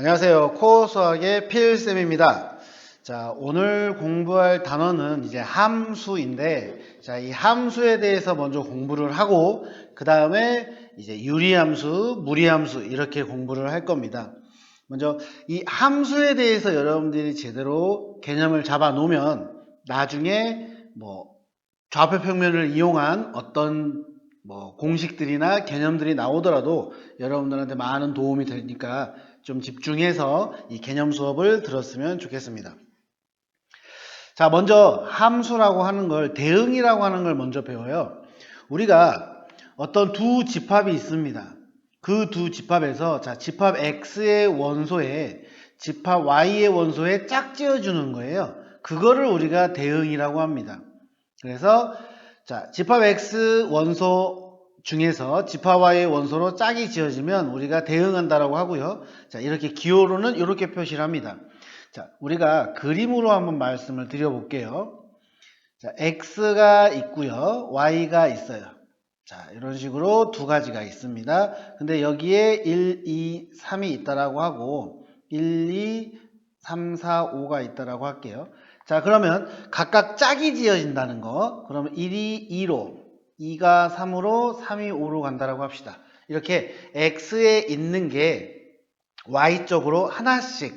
안녕하세요. 코어 수학의 필쌤입니다. 자, 오늘 공부할 단어는 이제 함수인데, 자, 이 함수에 대해서 먼저 공부를 하고, 그 다음에 이제 유리함수, 무리함수 이렇게 공부를 할 겁니다. 먼저 이 함수에 대해서 여러분들이 제대로 개념을 잡아 놓으면 나중에 좌표 평면을 이용한 어떤 공식들이나 개념들이 나오더라도 여러분들한테 많은 도움이 되니까 좀 집중해서 이 개념 수업을 들었으면 좋겠습니다. 자, 먼저 함수라고 하는 걸, 대응이라고 하는 걸 먼저 배워요. 우리가 어떤 두 집합이 있습니다. 그 두 집합에서, 자, 집합 X의 원소에 집합 Y의 원소에 짝지어주는 거예요. 그거를 우리가 대응이라고 합니다. 그래서 자, 집합 X 원소 중에서 집합 Y의 원소로 짝이 지어지면 우리가 대응한다라고 하고요. 자, 이렇게 기호로는 이렇게 표시를 합니다. 자, 우리가 그림으로 한번 말씀을 드려볼게요. 자, X가 있고요. Y가 있어요. 자, 이런 식으로 두 가지가 있습니다. 근데 여기에 1, 2, 3이 있다라고 하고 1, 2, 3, 4, 5가 있다라고 할게요. 자, 그러면 각각 짝이 지어진다는 거. 그러면 1이 2로, 2가 3으로, 3이 5로 간다라고 합시다. 이렇게 X에 있는 게 Y쪽으로 하나씩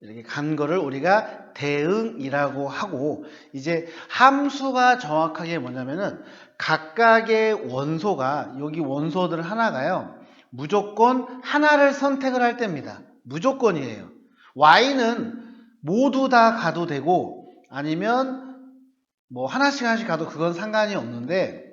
이렇게 간 거를 우리가 대응이라고 하고, 이제 함수가 정확하게 뭐냐면은 각각의 원소가, 여기 원소들 하나가요, 무조건 하나를 선택을 할 때입니다. 무조건이에요. Y는 모두 다 가도 되고 아니면 하나씩 가도 그건 상관이 없는데,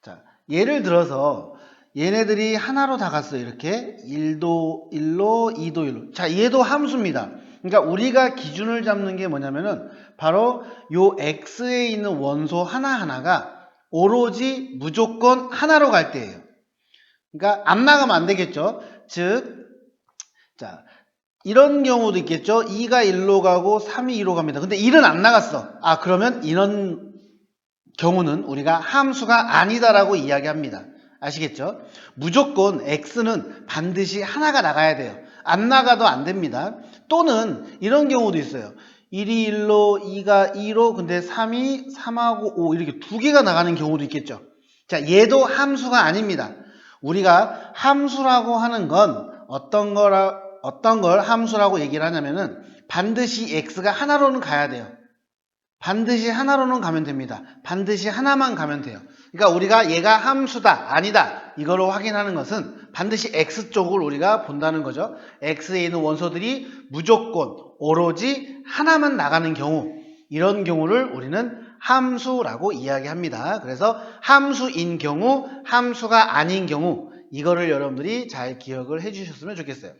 자, 예를 들어서 얘네들이 하나로 다 갔어요. 이렇게 1도 1로 2도 1로. 자, 얘도 함수입니다. 그러니까 우리가 기준을 잡는 게 뭐냐면은 바로 요 X에 있는 원소 하나하나가 오로지 무조건 하나로 갈 때예요. 그러니까 안 나가면 안 되겠죠. 즉, 자, 이런 경우도 있겠죠. 2가 1로 가고 3이 2로 갑니다. 근데 1은 안 나갔어. 아, 그러면 이런 경우는 우리가 함수가 아니다라고 이야기합니다. 아시겠죠? 무조건 X는 반드시 하나가 나가야 돼요. 안 나가도 안 됩니다. 또는 이런 경우도 있어요. 1이 1로, 2가 2로, 근데 3이 3하고 5 이렇게 두 개가 나가는 경우도 있겠죠. 자, 얘도 함수가 아닙니다. 우리가 함수라고 하는 건 어떤 걸 함수라고 얘기를 하냐면은 반드시 X가 하나로는 가야 돼요. 반드시 하나로는 가면 됩니다. 반드시 하나만 가면 돼요. 그러니까 우리가 얘가 함수다, 아니다 이거로 확인하는 것은 반드시 X쪽을 우리가 본다는 거죠. X에 있는 원소들이 무조건 오로지 하나만 나가는 경우, 이런 경우를 우리는 함수라고 이야기합니다. 그래서 함수인 경우, 함수가 아닌 경우, 이거를 여러분들이 잘 기억을 해주셨으면 좋겠어요.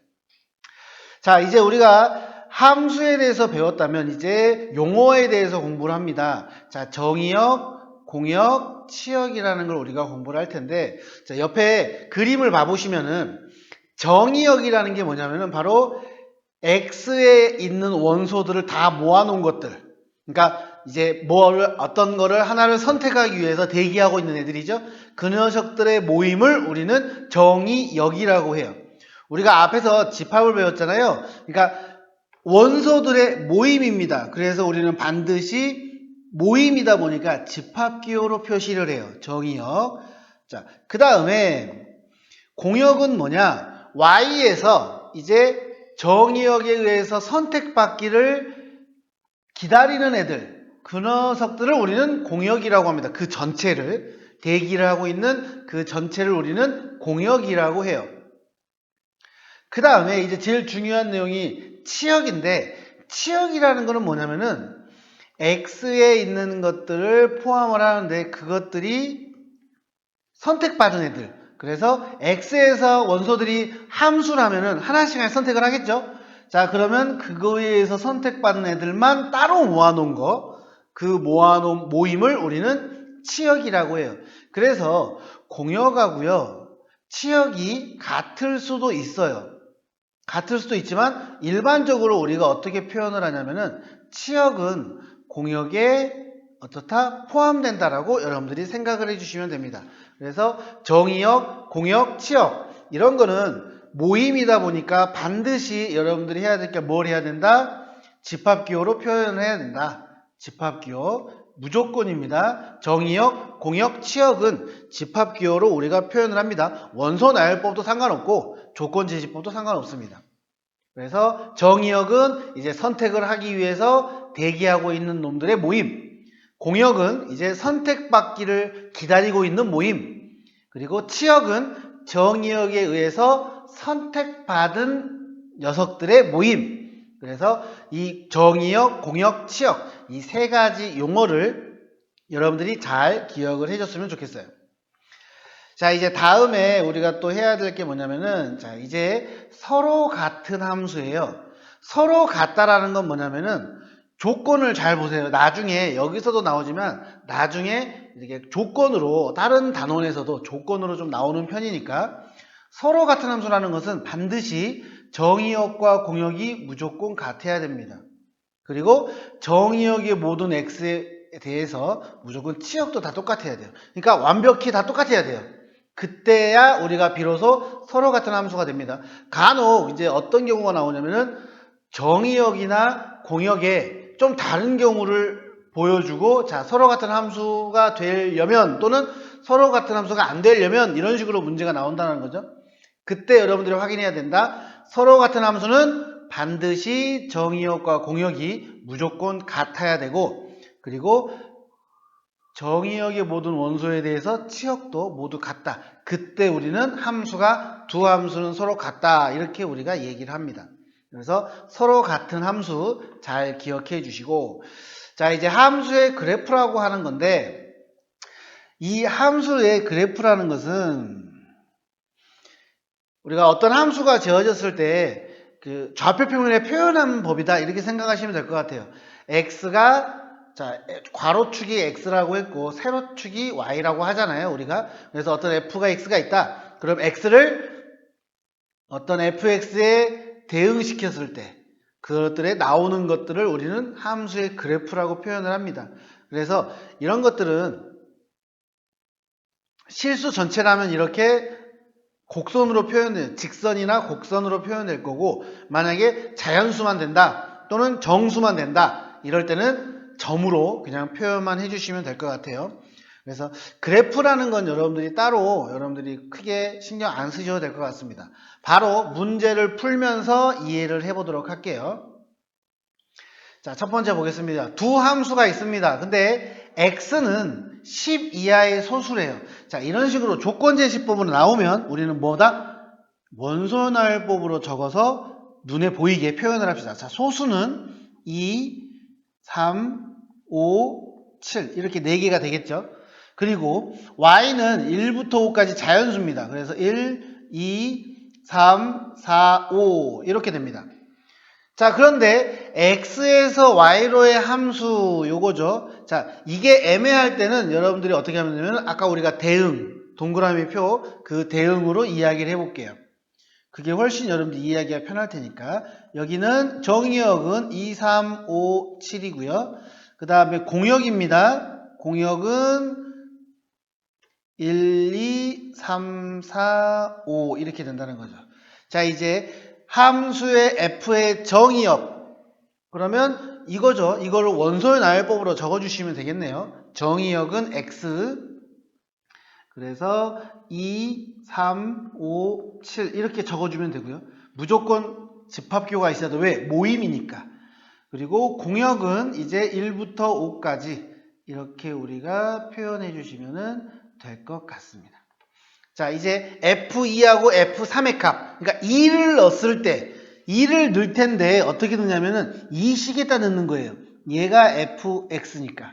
자, 이제 우리가 함수에 대해서 배웠다면 이제 용어에 대해서 공부를 합니다. 자, 정의역, 공역, 치역이라는 걸 우리가 공부를 할 텐데, 자, 옆에 그림을 봐보시면은 정의역이라는 게 뭐냐면은 바로 X에 있는 원소들을 다 모아놓은 것들. 그러니까 이제 어떤 거를 하나를 선택하기 위해서 대기하고 있는 애들이죠. 그 녀석들의 모임을 우리는 정의역이라고 해요. 우리가 앞에서 집합을 배웠잖아요. 그러니까 원소들의 모임입니다. 그래서 우리는 반드시 모임이다 보니까 집합기호로 표시를 해요. 정의역. 자, 그 다음에 공역은 뭐냐? Y에서 이제 정의역에 의해서 선택받기를 기다리는 애들, 그 녀석들을 우리는 공역이라고 합니다. 그 전체를, 대기를 하고 있는 그 전체를 우리는 공역이라고 해요. 그 다음에 이제 제일 중요한 내용이 치역인데, 치역이라는 거는 뭐냐면은 X에 있는 것들을 포함을 하는데 그것들이 선택받은 애들. 그래서 X에서 원소들이 함수라면은 하나씩 선택을 하겠죠. 자, 그러면 그거에 의해서 선택받은 애들만 따로 모아놓은 거, 그 모아놓은 모임을 우리는 치역이라고 해요. 그래서 공역하고요, 치역이 같을 수도 있어요. 같을 수도 있지만 일반적으로 우리가 어떻게 표현을 하냐면은 치역은 공역에 어떻다 포함된다라고 여러분들이 생각을 해주시면 됩니다. 그래서 정의역, 공역, 치역 이런 거는 모임이다 보니까 반드시 여러분들이 해야 될 게 뭘 해야 된다? 집합기호로 표현을 해야 된다. 집합기호 무조건입니다. 정의역, 공역, 치역은 집합기호로 우리가 표현을 합니다. 원소 나열법도 상관없고 조건제시법도 상관없습니다. 그래서 정의역은 이제 선택을 하기 위해서 대기하고 있는 놈들의 모임, 공역은 이제 선택받기를 기다리고 있는 모임, 그리고 치역은 정의역에 의해서 선택받은 녀석들의 모임. 그래서 이 정의역, 공역, 치역 이 세 가지 용어를 여러분들이 잘 기억을 해줬으면 좋겠어요. 자, 이제 다음에 우리가 또 해야 될 게 뭐냐면은, 자, 이제 서로 같은 함수예요. 서로 같다라는 건 뭐냐면은, 조건을 잘 보세요. 나중에, 여기서도 나오지만, 나중에 이렇게 조건으로, 다른 단원에서도 조건으로 좀 나오는 편이니까, 서로 같은 함수라는 것은 반드시 정의역과 공역이 무조건 같아야 됩니다. 그리고 정의역의 모든 x에 대해서 무조건 치역도 다 똑같아야 돼요. 그러니까 완벽히 다 똑같아야 돼요. 그때야 우리가 비로소 서로 같은 함수가 됩니다. 간혹 이제 어떤 경우가 나오냐면은 정의역이나 공역에 좀 다른 경우를 보여주고, 자, 서로 같은 함수가 되려면 또는 서로 같은 함수가 안 되려면 이런 식으로 문제가 나온다는 거죠. 그때 여러분들이 확인해야 된다. 서로 같은 함수는 반드시 정의역과 공역이 무조건 같아야 되고, 그리고 정의역의 모든 원소에 대해서 치역도 모두 같다. 그때 우리는 함수가 두 함수는 서로 같다. 이렇게 우리가 얘기를 합니다. 그래서 서로 같은 함수 잘 기억해 주시고, 자, 이제 함수의 그래프라고 하는 건데, 이 함수의 그래프라는 것은 우리가 어떤 함수가 지어졌을 때 그 좌표평면에 표현한 법이다 이렇게 생각하시면 될 것 같아요. x가, 자, 괄호축이 x라고 했고 세로축이 y라고 하잖아요, 우리가. 그래서 어떤 f가 x가 있다. 그럼 x를 어떤 fx에 대응시켰을 때 그것들에 나오는 것들을 우리는 함수의 그래프라고 표현을 합니다. 그래서 이런 것들은 실수 전체라면 이렇게 곡선으로 표현돼요. 직선이나 곡선으로 표현될 거고, 만약에 자연수만 된다 또는 정수만 된다 이럴 때는 점으로 그냥 표현만 해주시면 될 것 같아요. 그래서 그래프라는 건 여러분들이 따로 여러분들이 크게 신경 안 쓰셔도 될 것 같습니다. 바로 문제를 풀면서 이해를 해보도록 할게요. 자, 첫 번째 보겠습니다. 두 함수가 있습니다. 근데 x는 10 이하의 소수래요. 자, 이런 식으로 조건제시법으로 나오면 우리는 뭐다? 원소나열법으로 적어서 눈에 보이게 표현을 합시다. 자, 소수는 2, 3, 5, 7 이렇게 4개가 되겠죠. 그리고 y는 1부터 5까지 자연수입니다. 그래서 1, 2, 3, 4, 5 이렇게 됩니다. 자, 그런데 x에서 y로의 함수 요거죠. 자, 이게 애매할 때는 여러분들이 어떻게 하면 되냐면 아까 우리가 대응, 동그라미 표 그 대응으로 이야기를 해볼게요. 그게 훨씬 여러분들 이해하기가 편할 테니까. 여기는 정의역은 2, 3, 5, 7이고요. 그 다음에 공역입니다. 공역은 1, 2, 3, 4, 5 이렇게 된다는 거죠. 자, 이제 함수의 f의 정의역, 그러면 이거죠. 이거를 원소의 나열법으로 적어주시면 되겠네요. 정의역은 x, 그래서 2, 3, 5, 7 이렇게 적어주면 되고요. 무조건 집합기호가 있어야 돼. 왜? 모임이니까. 그리고 공역은 이제 1부터 5까지 이렇게 우리가 표현해 주시면 될 것 같습니다. 자, 이제 F2하고 F3의 값, 그러니까 2를 넣었을 때 2를 넣을 텐데 어떻게 넣냐면은 이 식에다 넣는 거예요. 얘가 fx니까.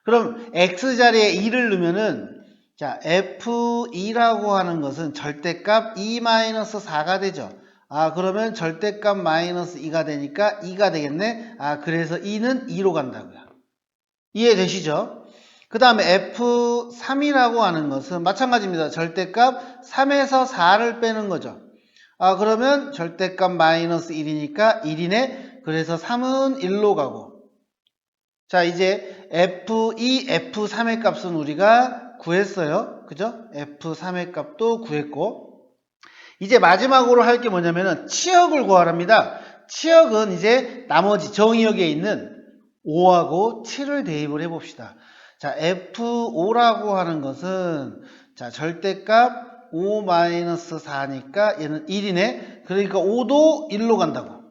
그럼 x 자리에 2를 넣으면은, 자, f2라고 하는 것은 절대값 2-4가 되죠. 아, 그러면 절대값 마이너스 2가 되니까 2가 되겠네. 아, 그래서 2는 2로 간다고요. 이해되시죠? 그 다음에 F3이라고 하는 것은 마찬가지입니다. 절대값 3에서 4를 빼는 거죠. 아, 그러면 절대값 마이너스 1이니까 1이네. 그래서 3은 1로 가고. 자, 이제 F2, F3의 값은 우리가 구했어요. 그죠? F3의 값도 구했고. 이제 마지막으로 할 게 뭐냐면은 치역을 구하랍니다. 치역은 이제 나머지 정의역에 있는 5하고 7을 대입을 해봅시다. 자, F5라고 하는 것은 자, 절대값 5-4니까 얘는 1이네. 그러니까 5도 1로 간다고.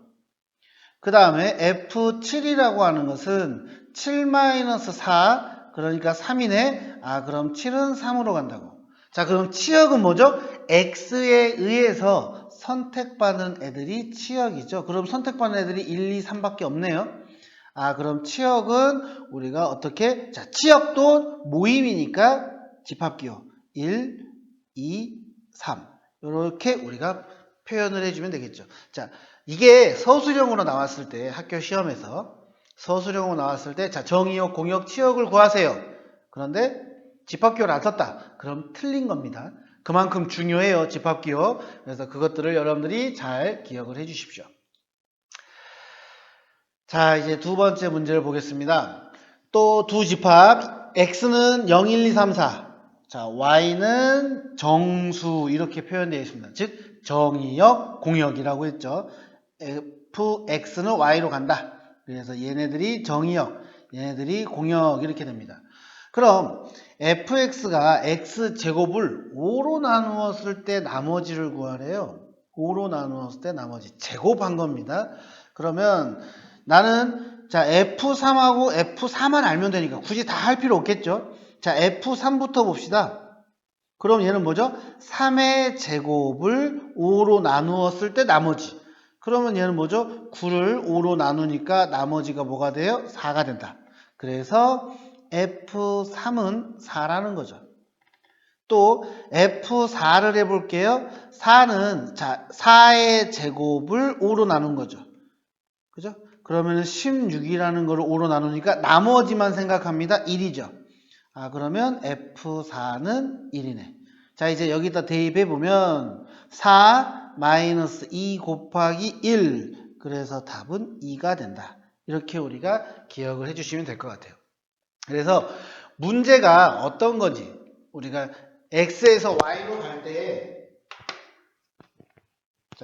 그 다음에 F7이라고 하는 것은 7-4 그러니까 3이네. 아, 그럼 7은 3으로 간다고. 자, 그럼 치역은 뭐죠? X에 의해서 선택받는 애들이 치역이죠. 그럼 선택받는 애들이 1, 2, 3밖에 없네요. 아, 그럼 치역은 우리가 어떻게? 자, 치역도 모임이니까 집합기호 1, 2, 3 이렇게 우리가 표현을 해주면 되겠죠. 자, 이게 서술형으로 나왔을 때 학교 시험에서 서술형으로 나왔을 때 자, 정의역, 공역, 치역을 구하세요. 그런데 집합기호를 안 썼다. 그럼 틀린 겁니다. 그만큼 중요해요. 집합기호. 그래서 그것들을 여러분들이 잘 기억을 해 주십시오. 자, 이제 두 번째 문제를 보겠습니다. 또 두 집합. X는 0, 1, 2, 3, 4. 자, Y는 정수 이렇게 표현되어 있습니다. 즉 정의역, 공역이라고 했죠. Fx는 Y로 간다. 그래서 얘네들이 정의역, 얘네들이 공역 이렇게 됩니다. 그럼 fx가 x제곱을 5로 나누었을 때 나머지를 구하래요. 5로 나누었을 때 나머지 제곱한 겁니다. 그러면 나는 자 f3하고 f4만 알면 되니까 굳이 다 할 필요 없겠죠. 자 f3부터 봅시다. 그럼 얘는 뭐죠? 3의 제곱을 5로 나누었을 때 나머지. 그러면 얘는 뭐죠? 9를 5로 나누니까 나머지가 뭐가 돼요? 4가 된다. 그래서 F3은 4라는 거죠. 또 F4를 해볼게요. 4는 자 4의 제곱을 5로 나눈 거죠. 그죠? 그러면 16이라는 거를 5로 나누니까 나머지만 생각합니다. 1이죠. 아 그러면 F4는 1이네. 자 이제 여기다 대입해 보면 4 마이너스 2 곱하기 1 그래서 답은 2가 된다. 이렇게 우리가 기억을 해주시면 될 것 같아요. 그래서 문제가 어떤 건지 우리가 x에서 y로 갈 때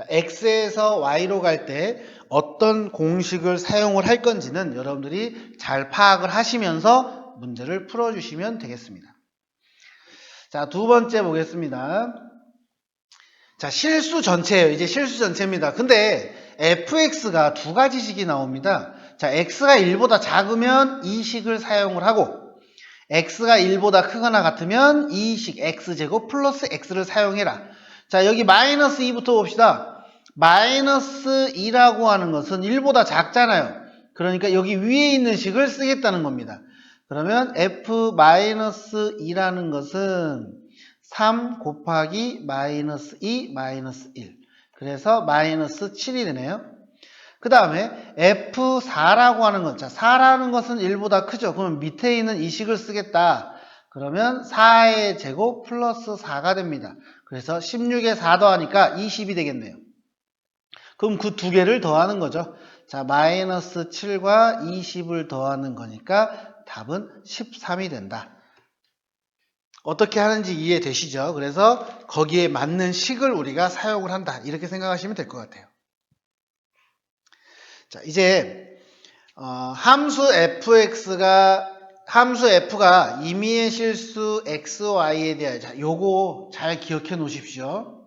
x에서 y로 갈 때 어떤 공식을 사용을 할 건지는 여러분들이 잘 파악을 하시면서 문제를 풀어주시면 되겠습니다. 자, 두 번째 보겠습니다. 자, 실수 전체예요. 이제 실수 전체입니다. 근데 fx가 두 가지 식이 나옵니다. 자, x가 1보다 작으면 이 식을 사용을 하고 x가 1보다 크거나 같으면 이 식 x제곱 플러스 x를 사용해라. 자, 여기 마이너스 2부터 봅시다. 마이너스 2라고 하는 것은 1보다 작잖아요. 그러니까 여기 위에 있는 식을 쓰겠다는 겁니다. 그러면 f-2라는 것은 3 곱하기 마이너스 2 마이너스 1 그래서 마이너스 7이 되네요. 그 다음에 F4라고 하는 것, 자 4라는 것은 1보다 크죠. 그러면 밑에 있는 이 식을 쓰겠다. 그러면 4의 제곱 플러스 4가 됩니다. 그래서 16에 4 더하니까 20이 되겠네요. 그럼 그 두 개를 더하는 거죠. 자 마이너스 7과 20을 더하는 거니까 답은 13이 된다. 어떻게 하는지 이해되시죠? 그래서 거기에 맞는 식을 우리가 사용을 한다. 이렇게 생각하시면 될 것 같아요. 자, 이제 함수 f가 임의의 실수 xy에 대하여 자, 요거 잘 기억해 놓으십시오.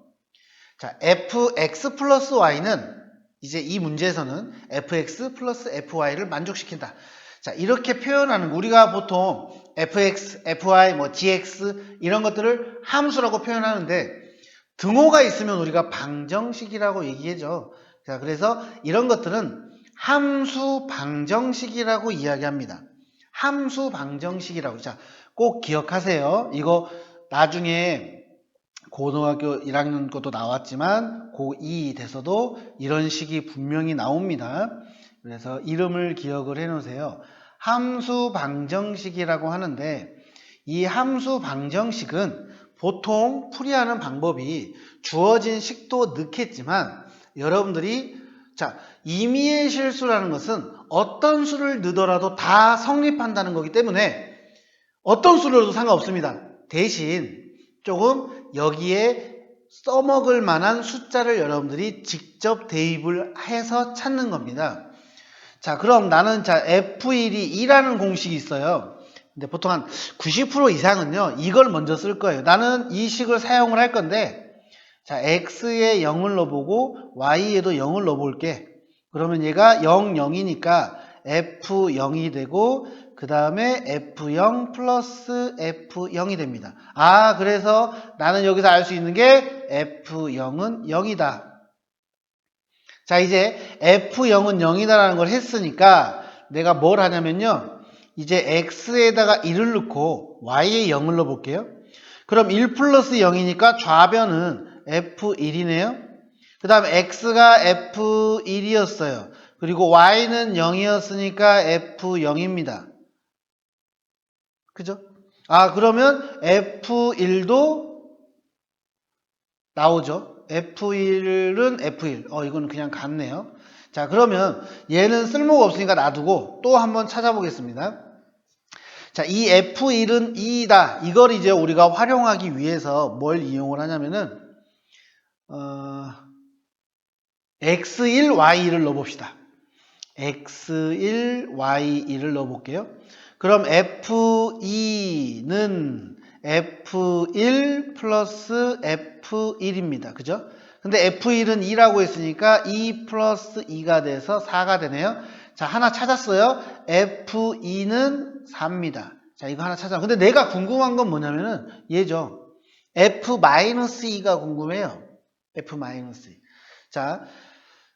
자, fx 플러스 y는 이제 이 문제에서는 fx 플러스 fy를 만족시킨다. 자, 이렇게 표현하는 거 우리가 보통 fx, fy, 뭐 gx 이런 것들을 함수라고 표현하는데 등호가 있으면 우리가 방정식이라고 얘기하죠. 자, 그래서 이런 것들은 함수 방정식이라고 이야기합니다. 함수 방정식이라고. 자, 꼭 기억하세요. 이거 나중에 고등학교 1학년 것도 나왔지만 고2 돼서도 이런 식이 분명히 나옵니다. 그래서 이름을 기억을 해 놓으세요. 함수 방정식이라고 하는데 이 함수 방정식은 보통 풀이하는 방법이 주어진 식도 넣겠지만 여러분들이 자 임의의 실수라는 것은 어떤 수를 넣더라도 다 성립한다는 거기 때문에 어떤 수를 넣어도 상관없습니다. 대신 조금 여기에 써먹을 만한 숫자를 여러분들이 직접 대입을 해서 찾는 겁니다. 자, 그럼 나는 F1이 2라는 공식이 있어요. 근데 보통 한 90% 이상은요, 이걸 먼저 쓸 거예요. 나는 이 식을 사용을 할 건데, 자, X에 0을 넣어보고, Y에도 0을 넣어볼게. 그러면 얘가 0, 0이니까 F0이 되고, 그 다음에 F0 플러스 F0이 됩니다. 아, 그래서 나는 여기서 알 수 있는 게 F0은 0이다. 자, 이제 F0은 0이다라는 걸 했으니까 내가 뭘 하냐면요. 이제 X에다가 1을 넣고 Y에 0을 넣어볼게요. 그럼 1 플러스 0이니까 좌변은 F1이네요. 그 다음 X가 F1이었어요. 그리고 Y는 0이었으니까 F0입니다. 그죠? 아, 그러면 F1도 나오죠. F1은 F1. 이거는 그냥 같네요. 자, 그러면 얘는 쓸모가 없으니까 놔두고 또 한번 찾아보겠습니다. 자, 이 F1은 2이다. 이걸 이제 우리가 활용하기 위해서 뭘 이용을 하냐면은, X1, Y1을 넣어봅시다. X1, Y1을 넣어볼게요. 그럼 F2는 F1 플러스 F1입니다. 그죠? 근데 F1은 2라고 했으니까 2 플러스 2가 돼서 4가 되네요. 자, 하나 찾았어요. F2는 4입니다. 자, 이거 하나 찾아. 근데 내가 궁금한 건 뭐냐면은 얘죠. F-2가 궁금해요. F-2. 자,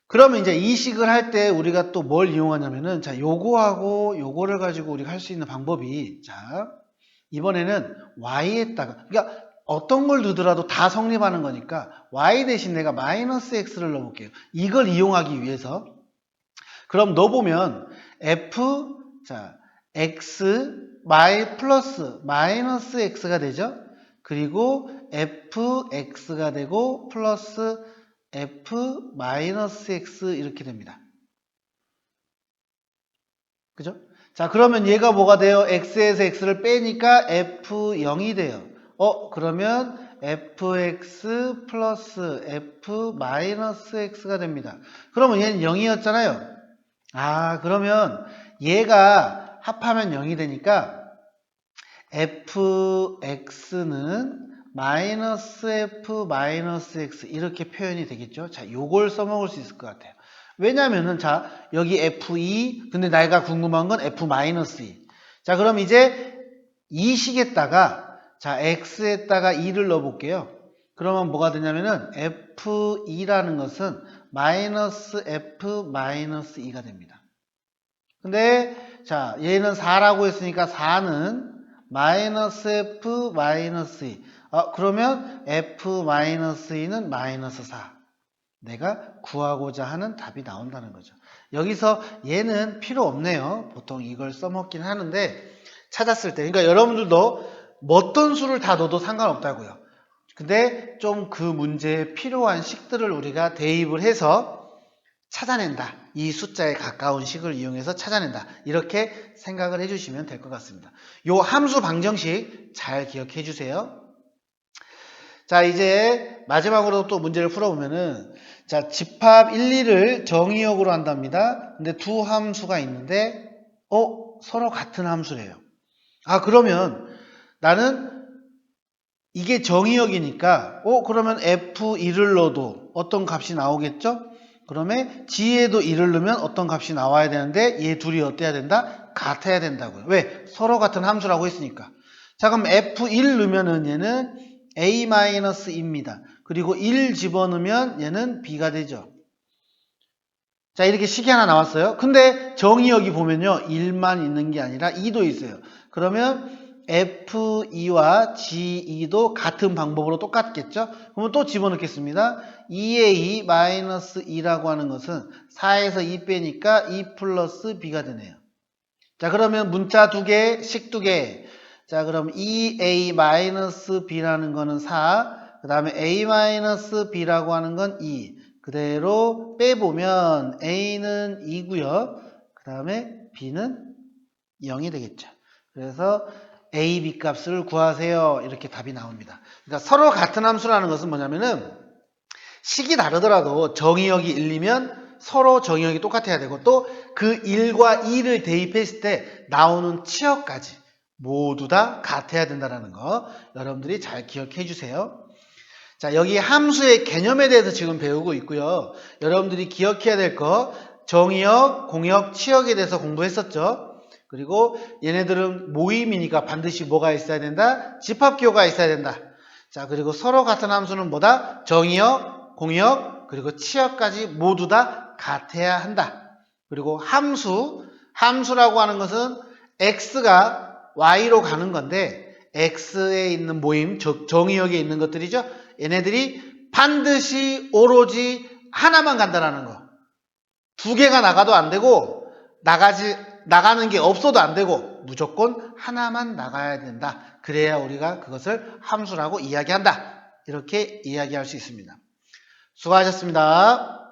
그러면 이제 이 식을 할 때 우리가 또 뭘 이용하냐면은, 자, 요거하고 요거를 가지고 우리가 할 수 있는 방법이, 자, 이번에는 Y에다가, 그러니까 어떤 걸 두더라도 다 성립하는 거니까 Y 대신 내가 마이너스 X를 넣어볼게요. 이걸 이용하기 위해서. 그럼 넣어보면 F, 자, X, Y 플러스 마이너스 X가 되죠. 그리고 FX가 되고 플러스 F-X 이렇게 됩니다. 그죠? 자, 그러면 얘가 뭐가 돼요? X에서 X를 빼니까 F0이 돼요. 그러면 Fx 플러스 F-X가 됩니다. 그러면 얘는 0이었잖아요. 아, 그러면 얘가 합하면 0이 되니까 Fx는 마이너스 F 마이너스 X 이렇게 표현이 되겠죠. 자, 요걸 써먹을 수 있을 것 같아요. 왜냐면은 자, 여기 F2 근데 내가 궁금한 건 F 마이너스 2. 자, 그럼 이제 이 식에다가 자, X에다가 2를 넣어볼게요. 그러면 뭐가 되냐면은 F2라는 것은 마이너스 F 마이너스 2가 됩니다. 근데 자, 얘는 4라고 했으니까 4는 마이너스 F 마이너스 2. 그러면 F-2는 마이너스 4. 내가 구하고자 하는 답이 나온다는 거죠. 여기서 얘는 필요 없네요. 보통 이걸 써먹긴 하는데 찾았을 때. 그러니까 여러분들도 어떤 수를 다 넣어도 상관없다고요. 근데 좀 그 문제에 필요한 식들을 우리가 대입을 해서 찾아낸다. 이 숫자에 가까운 식을 이용해서 찾아낸다. 이렇게 생각을 해주시면 될 것 같습니다. 요 함수 방정식 잘 기억해 주세요. 자, 이제 마지막으로 또 문제를 풀어보면은, 자, 집합 1, 2를 정의역으로 한답니다. 근데 두 함수가 있는데, 서로 같은 함수래요. 아, 그러면 나는 이게 정의역이니까, 그러면 F1을 넣어도 어떤 값이 나오겠죠? 그러면 G에도 1을 넣으면 어떤 값이 나와야 되는데, 얘 둘이 어때야 된다? 같아야 된다고요. 왜? 서로 같은 함수라고 했으니까. 자, 그럼 F1 넣으면은 얘는 A-2입니다. 그리고 1 집어넣으면 얘는 B가 되죠. 자, 이렇게 식이 하나 나왔어요. 근데 정의역이 보면요. 1만 있는 게 아니라 2도 있어요. 그러면 F2와 G2도 같은 방법으로 똑같겠죠? 그러면 또 집어넣겠습니다. 2A-2라고 하는 것은 4에서 2 빼니까 2 플러스 B가 되네요. 자, 그러면 문자 2개, 식 2개. 자, 그럼 2A-B라는 거는 4, 그 다음에 A-B라고 하는 건 2. 그대로 빼보면 A는 2고요. 그 다음에 B는 0이 되겠죠. 그래서 a, b 값을 구하세요. 이렇게 답이 나옵니다. 그러니까 서로 같은 함수라는 것은 뭐냐면은 식이 다르더라도 정의역이 1이면 서로 정의역이 똑같아야 되고 또 그 1과 2를 대입했을 때 나오는 치역까지 모두 다 같아야 된다는 거 여러분들이 잘 기억해 주세요. 자, 여기 함수의 개념에 대해서 지금 배우고 있고요. 여러분들이 기억해야 될 거 정의역, 공역, 치역에 대해서 공부했었죠. 그리고 얘네들은 모임이니까 반드시 뭐가 있어야 된다? 집합기호가 있어야 된다. 자, 그리고 서로 같은 함수는 뭐다? 정의역, 공역, 그리고 치역까지 모두 다 같아야 한다. 그리고 함수라고 하는 것은 x가 y로 가는 건데 x에 있는 모임, 즉 정의역에 있는 것들이죠. 얘네들이 반드시 오로지 하나만 간다라는 거. 두 개가 나가도 안 되고 나가는 게 없어도 안 되고 무조건 하나만 나가야 된다. 그래야 우리가 그것을 함수라고 이야기한다. 이렇게 이야기할 수 있습니다. 수고하셨습니다.